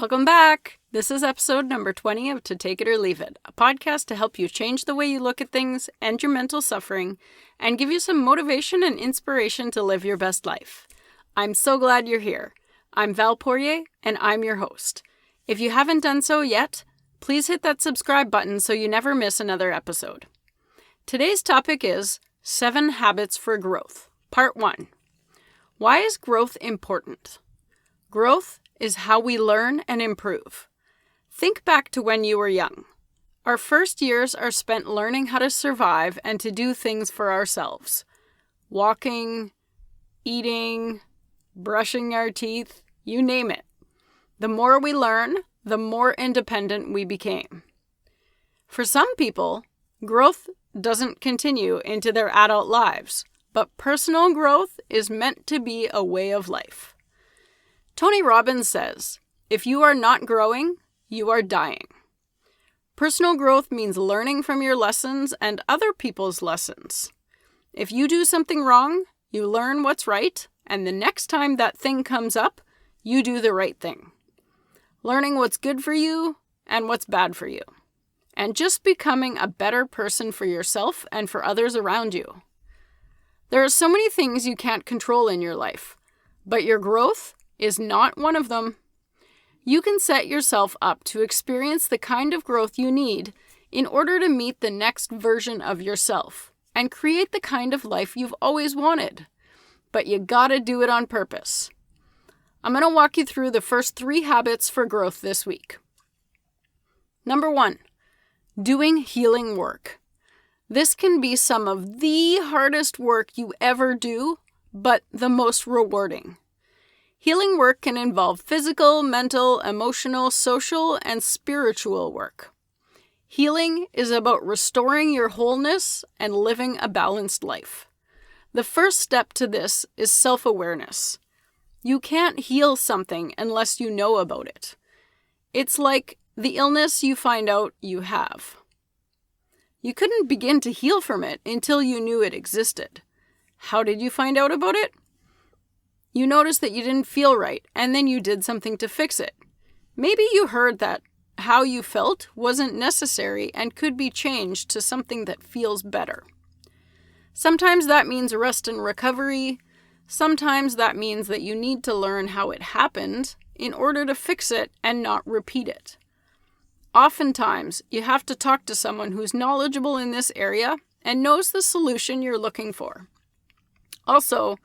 Welcome back. This is episode number 20 of To Take It or Leave It, a podcast to help you change the way you look at things, end your mental suffering, and give you some motivation and inspiration to live your best life. I'm so glad you're here. I'm Val Poirier, and I'm your host. If you haven't done so yet, please hit that subscribe button so you never miss another episode. Today's topic is 7 Habits for Growth, Part 1. Why is growth important? Growth is how we learn and improve. Think back to when you were young. Our first years are spent learning how to survive and to do things for ourselves. Walking, eating, brushing our teeth, you name it. The more we learn, the more independent we became. For some people, growth doesn't continue into their adult lives, but personal growth is meant to be a way of life. Tony Robbins says, if you are not growing, you are dying. Personal growth means learning from your lessons and other people's lessons. If you do something wrong, you learn what's right, and the next time that thing comes up, you do the right thing. Learning what's good for you and what's bad for you. And just becoming a better person for yourself and for others around you. There are so many things you can't control in your life, but your growth is not one of them. You can set yourself up to experience the kind of growth you need in order to meet the next version of yourself and create the kind of life you've always wanted. But you gotta do it on purpose. I'm gonna walk you through the first 3 habits for growth this week. Number 1, doing healing work. This can be some of the hardest work you ever do, but the most rewarding. Healing work can involve physical, mental, emotional, social, and spiritual work. Healing is about restoring your wholeness and living a balanced life. The first step to this is self-awareness. You can't heal something unless you know about it. It's like the illness you find out you have. You couldn't begin to heal from it until you knew it existed. How did you find out about it? You noticed that you didn't feel right, and then you did something to fix it. Maybe you heard that how you felt wasn't necessary and could be changed to something that feels better. Sometimes that means rest and recovery. Sometimes that means that you need to learn how it happened in order to fix it and not repeat it. Oftentimes, you have to talk to someone who's knowledgeable in this area and knows the solution you're looking for. Also,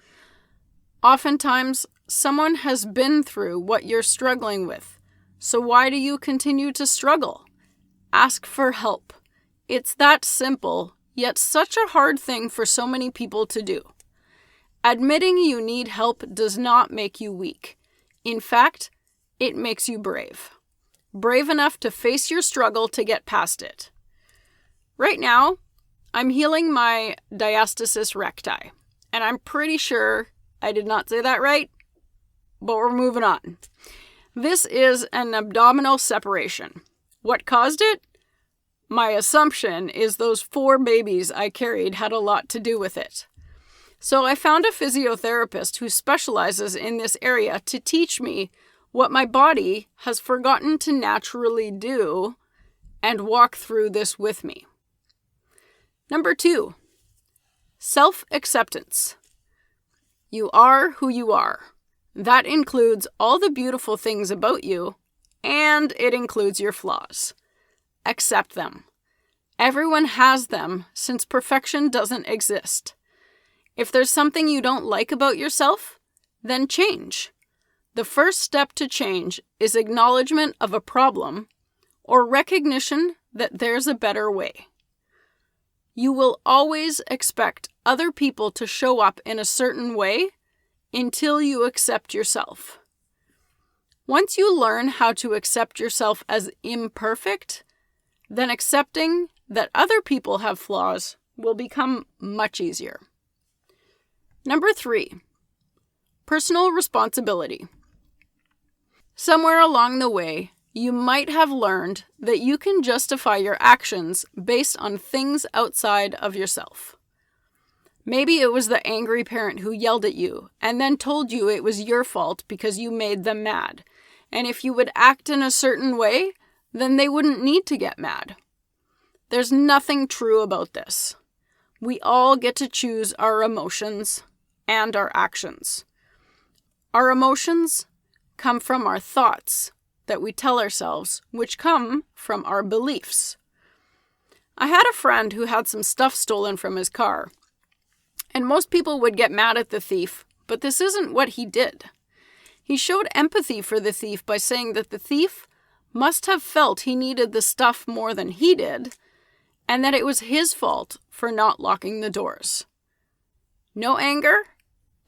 oftentimes, someone has been through what you're struggling with. So why do you continue to struggle? Ask for help. It's that simple, yet such a hard thing for so many people to do. Admitting you need help does not make you weak. In fact, it makes you brave. Brave enough to face your struggle to get past it. Right now, I'm healing my diastasis recti, and I'm pretty sure I did not say that right, but we're moving on. This is an abdominal separation. What caused it? My assumption is those 4 babies I carried had a lot to do with it. So I found a physiotherapist who specializes in this area to teach me what my body has forgotten to naturally do and walk through this with me. Number 2, self-acceptance. You are who you are. That includes all the beautiful things about you, and it includes your flaws. Accept them. Everyone has them, since perfection doesn't exist. If there's something you don't like about yourself, then change. The first step to change is acknowledgement of a problem or recognition that there's a better way. You will always expect other people to show up in a certain way until you accept yourself. Once you learn how to accept yourself as imperfect, then accepting that other people have flaws will become much easier. Number 3, personal responsibility. Somewhere along the way, you might have learned that you can justify your actions based on things outside of yourself. Maybe it was the angry parent who yelled at you and then told you it was your fault because you made them mad. And if you would act in a certain way, then they wouldn't need to get mad. There's nothing true about this. We all get to choose our emotions and our actions. Our emotions come from our thoughts that we tell ourselves, which come from our beliefs. I had a friend who had some stuff stolen from his car, and most people would get mad at the thief, but this isn't what he did. He showed empathy for the thief by saying that the thief must have felt he needed the stuff more than he did, and that it was his fault for not locking the doors. No anger,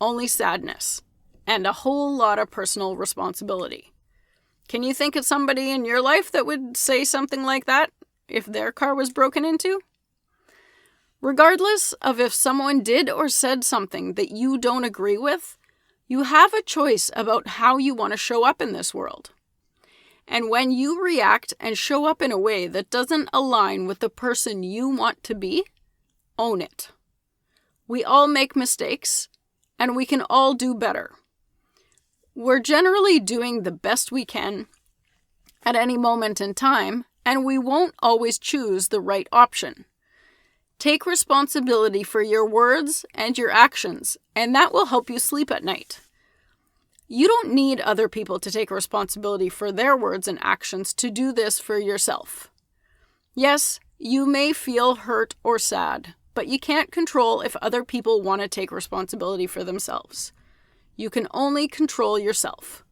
only sadness, and a whole lot of personal responsibility. Can you think of somebody in your life that would say something like that if their car was broken into? Regardless of if someone did or said something that you don't agree with, you have a choice about how you want to show up in this world. And when you react and show up in a way that doesn't align with the person you want to be, own it. We all make mistakes, and we can all do better. We're generally doing the best we can at any moment in time, and we won't always choose the right option. Take responsibility for your words and your actions, and that will help you sleep at night. You don't need other people to take responsibility for their words and actions to do this for yourself. Yes, you may feel hurt or sad, but you can't control if other people want to take responsibility for themselves. You can only control yourself.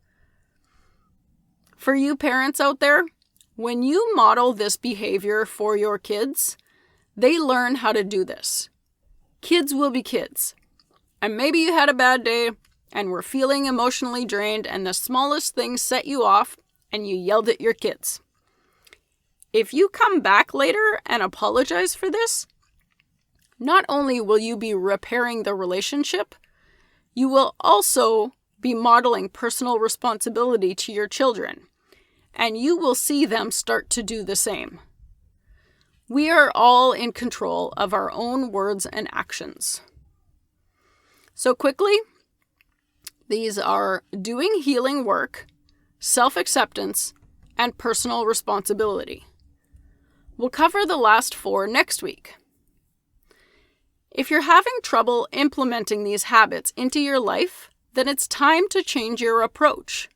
For you parents out there, when you model this behavior for your kids, they learn how to do this. Kids will be kids. And maybe you had a bad day and were feeling emotionally drained and the smallest thing set you off and you yelled at your kids. If you come back later and apologize for this, not only will you be repairing the relationship, you will also be modeling personal responsibility to your children, and you will see them start to do the same. We are all in control of our own words and actions. So quickly, these are doing healing work, self-acceptance, and personal responsibility. We'll cover the last 4 next week. If you're having trouble implementing these habits into your life, then it's time to change your approach.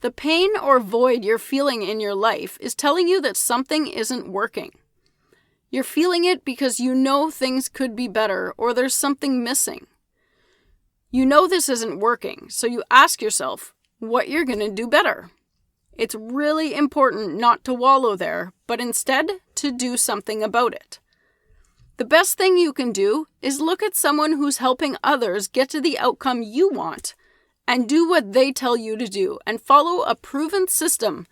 The pain or void you're feeling in your life is telling you that something isn't working. You're feeling it because you know things could be better or there's something missing. You know this isn't working, so you ask yourself what you're going to do better. It's really important not to wallow there, but instead to do something about it. The best thing you can do is look at someone who's helping others get to the outcome you want and do what they tell you to do and follow a proven system,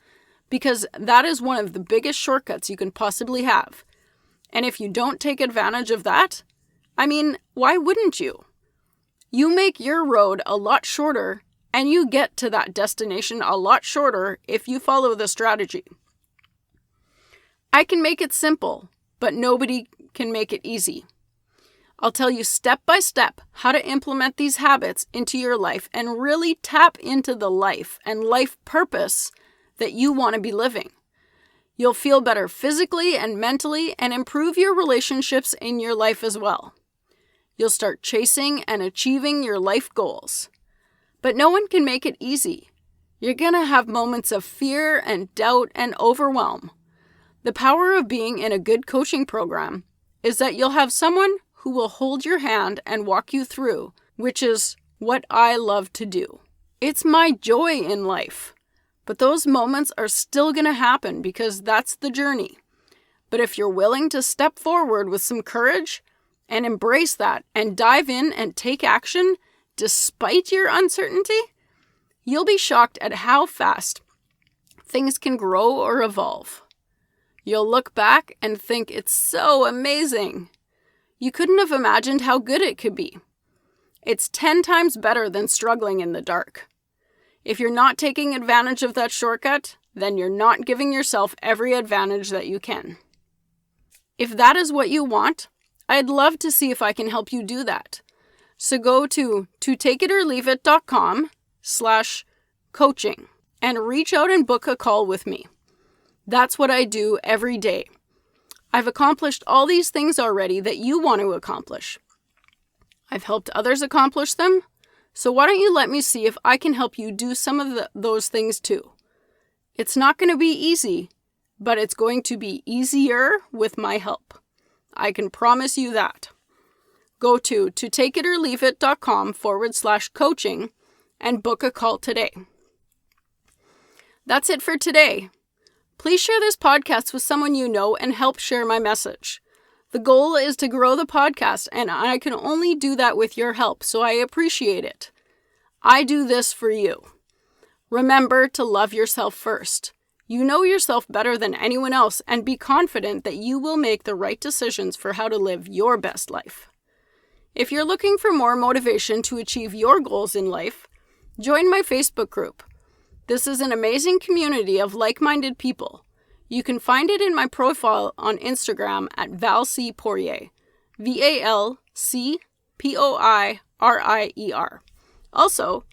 because that is one of the biggest shortcuts you can possibly have. And if you don't take advantage of that, why wouldn't you? You make your road a lot shorter and you get to that destination a lot shorter if you follow the strategy. I can make it simple, but nobody can make it easy. I'll tell you step by step how to implement these habits into your life and really tap into the life and life purpose that you want to be living. You'll feel better physically and mentally and improve your relationships in your life as well. You'll start chasing and achieving your life goals. But no one can make it easy. You're going to have moments of fear and doubt and overwhelm. The power of being in a good coaching program is that you'll have someone who will hold your hand and walk you through, which is what I love to do. It's my joy in life. But those moments are still going to happen because that's the journey. But if you're willing to step forward with some courage and embrace that and dive in and take action despite your uncertainty, you'll be shocked at how fast things can grow or evolve. You'll look back and think it's so amazing. You couldn't have imagined how good it could be. It's 10 times better than struggling in the dark. If you're not taking advantage of that shortcut, then you're not giving yourself every advantage that you can. If that is what you want, I'd love to see if I can help you do that. So go to takeItOrLeaveIt.com/coaching and reach out and book a call with me. That's what I do every day. I've accomplished all these things already that you want to accomplish. I've helped others accomplish them, so why don't you let me see if I can help you do some of those things too. It's not going to be easy, but it's going to be easier with my help. I can promise you that. Go to totakeitorleaveit.com/coaching and book a call today. That's it for today. Please share this podcast with someone you know and help share my message. The goal is to grow the podcast, and I can only do that with your help, so I appreciate it. I do this for you. Remember to love yourself first. You know yourself better than anyone else, and be confident that you will make the right decisions for how to live your best life. If you're looking for more motivation to achieve your goals in life, join my Facebook group. This is an amazing community of like-minded people. You can find it in my profile on Instagram at Val C. Poirier, VALCPOIRIER. Also,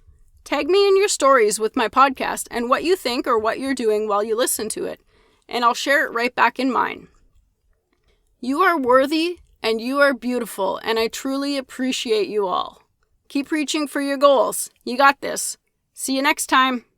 tag me in your stories with my podcast and what you think or what you're doing while you listen to it, and I'll share it right back in mine. You are worthy and you are beautiful, and I truly appreciate you all. Keep reaching for your goals. You got this. See you next time.